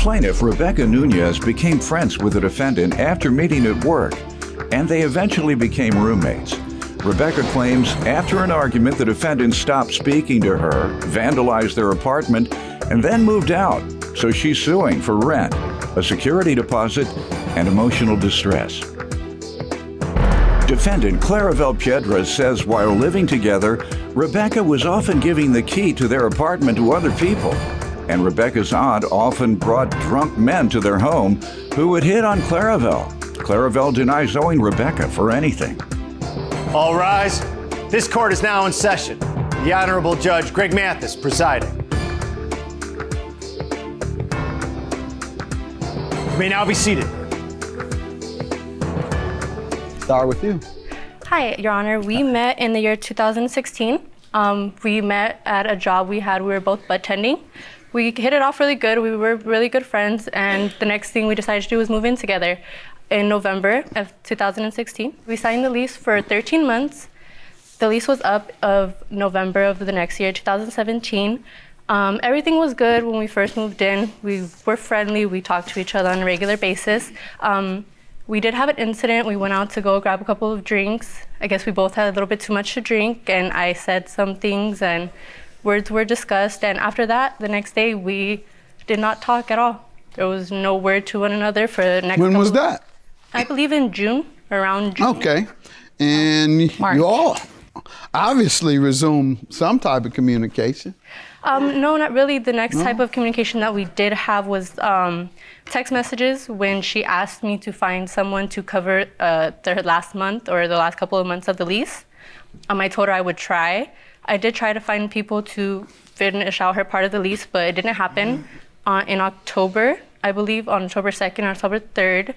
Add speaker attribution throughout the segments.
Speaker 1: plaintiff, Rebecca Nunez, became friends with the defendant after meeting at work, and they eventually became roommates. Rebecca claims after an argument, the defendant stopped speaking to her, vandalized their apartment, and then moved out. So she's suing for rent, a security deposit, and emotional distress. Defendant Claravel Piedras says while living together, Rebecca was often giving the key to their apartment to other people. And Rebecca's aunt often brought drunk men to their home who would hit on Claravel. Claravel denies owing Rebecca for anything.
Speaker 2: All rise. This court is now in session. The Honorable Judge Greg Mathis presiding. You may now be seated.
Speaker 3: Start with you.
Speaker 4: Hi, Your Honor. We met in the year 2016. We met at a job we had. We were both bartending. We hit it off really good. We were really good friends, and the next thing we decided to do was move in together. In November of 2016, we signed the lease for 13 months. The lease was up of November of the next year, 2017. Everything was good when we first moved in. We were friendly. We talked to each other on a regular basis. We did have an incident. We went out to go grab a couple of drinks. I guess we both had a little bit too much to drink, and I said some things, and words were discussed. And after that, the next day, we did not talk at all. There was no word to one another for the next
Speaker 3: When was that?
Speaker 4: I believe in June, around June.
Speaker 3: Okay. And
Speaker 4: March.
Speaker 3: you all obviously resumed some type of communication.
Speaker 4: No, not really. The next type of communication that we did have was text messages when she asked me to find someone to cover the last month or the last couple of months of the lease. I told her I would try. I did try to find people to finish out her part of the lease, but it didn't happen. In October, I believe, on October 2nd, October 3rd,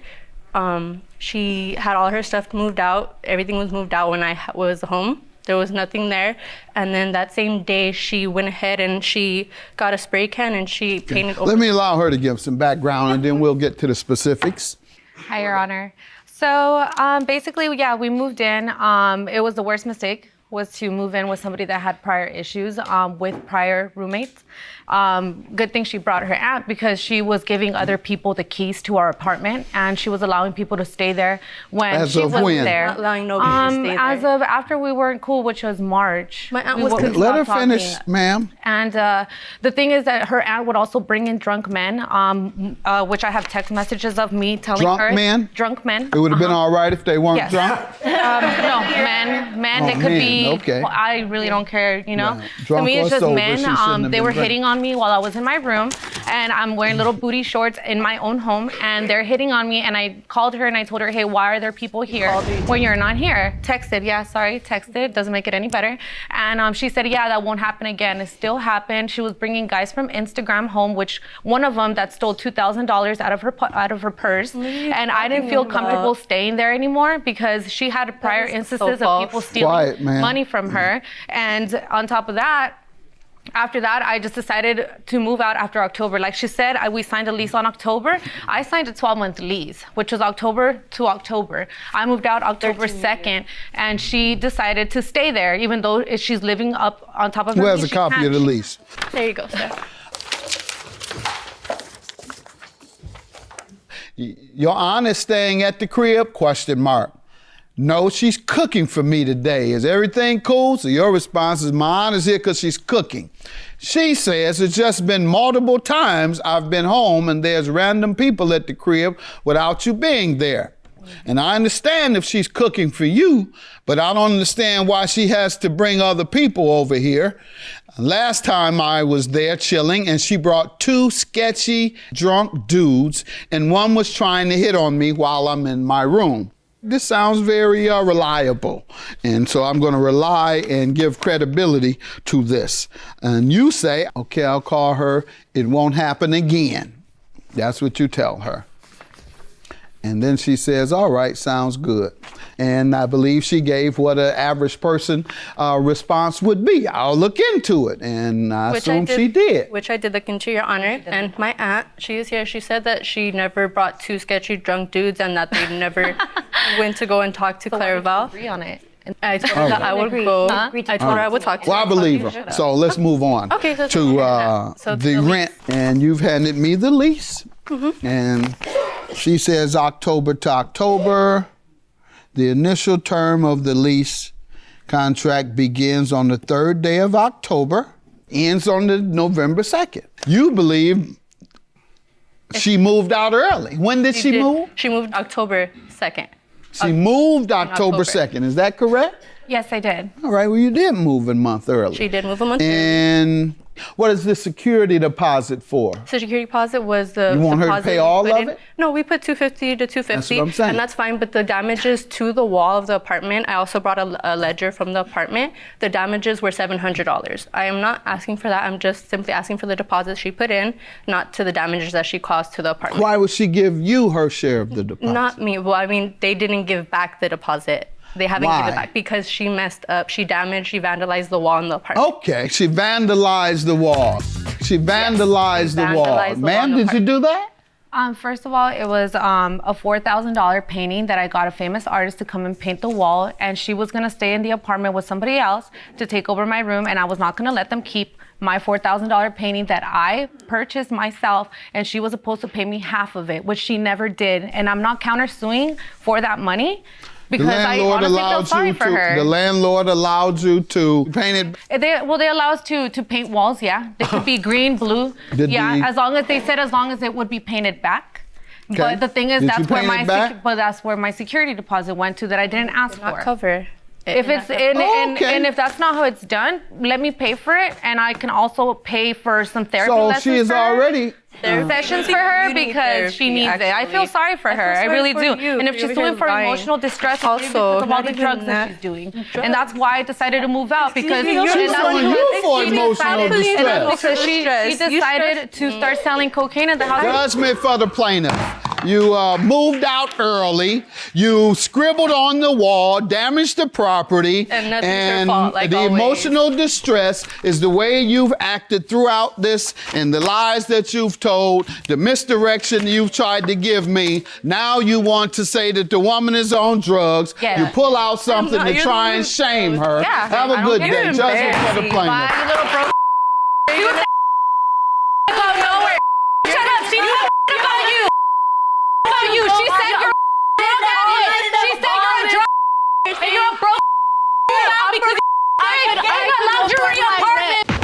Speaker 4: she had all her stuff moved out. Everything was moved out when I was home. There was nothing there. And then that same day, she went ahead and she got a spray can and she painted over.
Speaker 3: Let me allow her to give some background and then we'll get to the specifics.
Speaker 5: Hi, Your Honor. So basically, yeah, we moved in. It was the worst mistake was to move in with somebody that had prior issues with prior roommates. Good thing she brought her aunt because she was giving other people the keys to our apartment and she was allowing people to stay there when she wasn't there.
Speaker 4: Not allowing nobody to stay there.
Speaker 5: As of after we weren't cool, which was March.
Speaker 4: My aunt was
Speaker 3: Let her finish, ma'am.
Speaker 5: And the thing is that her aunt would also bring in drunk men, which I have text messages of me telling her.
Speaker 3: Drunk men?
Speaker 5: Drunk men.
Speaker 3: It would have been all right if they weren't
Speaker 5: Yes.
Speaker 3: drunk?
Speaker 5: No, men that could be,
Speaker 3: okay.
Speaker 5: well, I really don't care, you know?
Speaker 3: Right.
Speaker 5: To
Speaker 3: Drunk
Speaker 5: me, it's
Speaker 3: or
Speaker 5: just
Speaker 3: sober,
Speaker 5: men.
Speaker 3: she shouldn't have
Speaker 5: They
Speaker 3: been
Speaker 5: were
Speaker 3: drinking.
Speaker 5: hitting on me while I was in my room, and I'm wearing little booty shorts in my own home, and they're hitting on me, and I called her and I told her, hey, why are there people here when you're not here? Texted, yeah, sorry, texted, doesn't make it any better. And she said, yeah, that won't happen again. It still happened. She was bringing guys from Instagram home, which one of them that stole $2,000 out of her purse, and I didn't feel comfortable staying there anymore because she had prior instances of people stealing money from her. And on top of that, after that, I just decided to move out after October. Like she said, we signed a lease on October. I signed a 12-month lease, which was October to October. I moved out October 2nd, and she decided to stay there, even though she's living up on top of her
Speaker 3: Who
Speaker 5: lease.
Speaker 3: has a copy of the lease?
Speaker 4: There you go, sir.
Speaker 3: Your aunt is staying at the crib? Question mark. No, she's cooking for me today. Is everything cool? So your response is, my aunt is here because she's cooking. She says it's just been multiple times I've been home and there's random people at the crib without you being there. And I understand if she's cooking for you, but I don't understand why she has to bring other people over here. Last time I was there chilling and she brought two sketchy drunk dudes and one was trying to hit on me while I'm in my room. This sounds very reliable. And so I'm going to rely and give credibility to this. And you say, okay, I'll call her. It won't happen again. That's what you tell her. And then she says, all right, sounds good. And I believe she gave what an average person response would be. I'll look into it. And I assume she did.
Speaker 4: Which I did look into, Your Honor. And my aunt, she is here. She said that she never brought two sketchy drunk dudes and that they never went to go and talk to Claravel.
Speaker 5: Agree on it.
Speaker 4: I told her that I would go. I told her I would talk to her.
Speaker 3: Well, I believe her. So let's move on
Speaker 4: Okay,
Speaker 3: to the rent. And you've handed me the lease. And she says October to October. The initial term of the lease contract begins on the 3rd day of October, ends on the November 2nd. You believe she moved out early. When did she move?
Speaker 4: She moved October 2nd.
Speaker 3: She moved October 2nd. Is that correct?
Speaker 5: Yes, I did.
Speaker 3: All right, well, you did move a month early.
Speaker 4: She did move a month early.
Speaker 3: And what is the security deposit for?
Speaker 4: So security deposit was the
Speaker 3: You want her to
Speaker 4: deposit
Speaker 3: pay
Speaker 4: we
Speaker 3: all
Speaker 4: put
Speaker 3: of
Speaker 4: in.
Speaker 3: it?
Speaker 4: No, we put $250 to $250.
Speaker 3: That's what I'm saying.
Speaker 4: And that's fine, but the damages to the wall of the apartment, I also brought a ledger from the apartment. The damages were $700. I am not asking for that. I'm just simply asking for the deposit she put in, not to the damages that she caused to the apartment.
Speaker 3: Why would she give you her share of the deposit?
Speaker 4: Not me. Well, I mean, they didn't give back the deposit. They haven't given it back because she messed up. She vandalized the wall in the apartment.
Speaker 3: Okay, she vandalized the wall. She vandalized the wall.
Speaker 4: vandalized the wall
Speaker 3: Ma'am,
Speaker 4: in the
Speaker 3: did you do that?
Speaker 5: First of all, it was a $4,000 painting that I got a famous artist to come and paint the wall, and she was gonna stay in the apartment with somebody else to take over my room, and I was not gonna let them keep my $4,000 painting that I purchased myself, and she was supposed to pay me half of it, which she never did, and I'm not countersuing for that money. Because I honestly feel sorry for her.
Speaker 3: The landlord allowed you to paint it.
Speaker 5: They allow us to paint walls, yeah. They could be green, blue, as long as it would be painted back.
Speaker 3: Okay.
Speaker 5: But the thing is,
Speaker 3: Did you
Speaker 5: that's where
Speaker 3: paint it back?
Speaker 5: that's where my security deposit went to that I didn't ask for.
Speaker 4: Not cover.
Speaker 5: If it's and if that's not how it's done, let me pay for it, and I can also pay for some therapy lessons.
Speaker 3: So she is
Speaker 5: for her.
Speaker 3: already.
Speaker 5: Sessions for her because she needs it. I feel sorry for her. I really do. And if she's doing for emotional distress, it's because of all the drugs that she's doing. And that's why I decided to move out because
Speaker 3: She's suing you for emotional distress.
Speaker 5: Because she decided to start selling cocaine in the house.
Speaker 3: Judgment for the plaintiff. You moved out early. You scribbled on the wall, damaged the property,
Speaker 4: and nothing's her fault, like
Speaker 3: the
Speaker 4: always.
Speaker 3: emotional distress is the way you've acted throughout this, and the lies that you've told, the misdirection you've tried to give me. Now you want to say that the woman is on drugs.
Speaker 5: Yeah.
Speaker 3: You pull out something to try and shame her.
Speaker 5: Yeah.
Speaker 3: Have a good day. Judgment for the plaintiff.
Speaker 5: Bye, you little bro. You out nowhere. Shut up. She said about you. About you. She said you're She said you're a drug. And you're a broke. Because I got luxury apartment.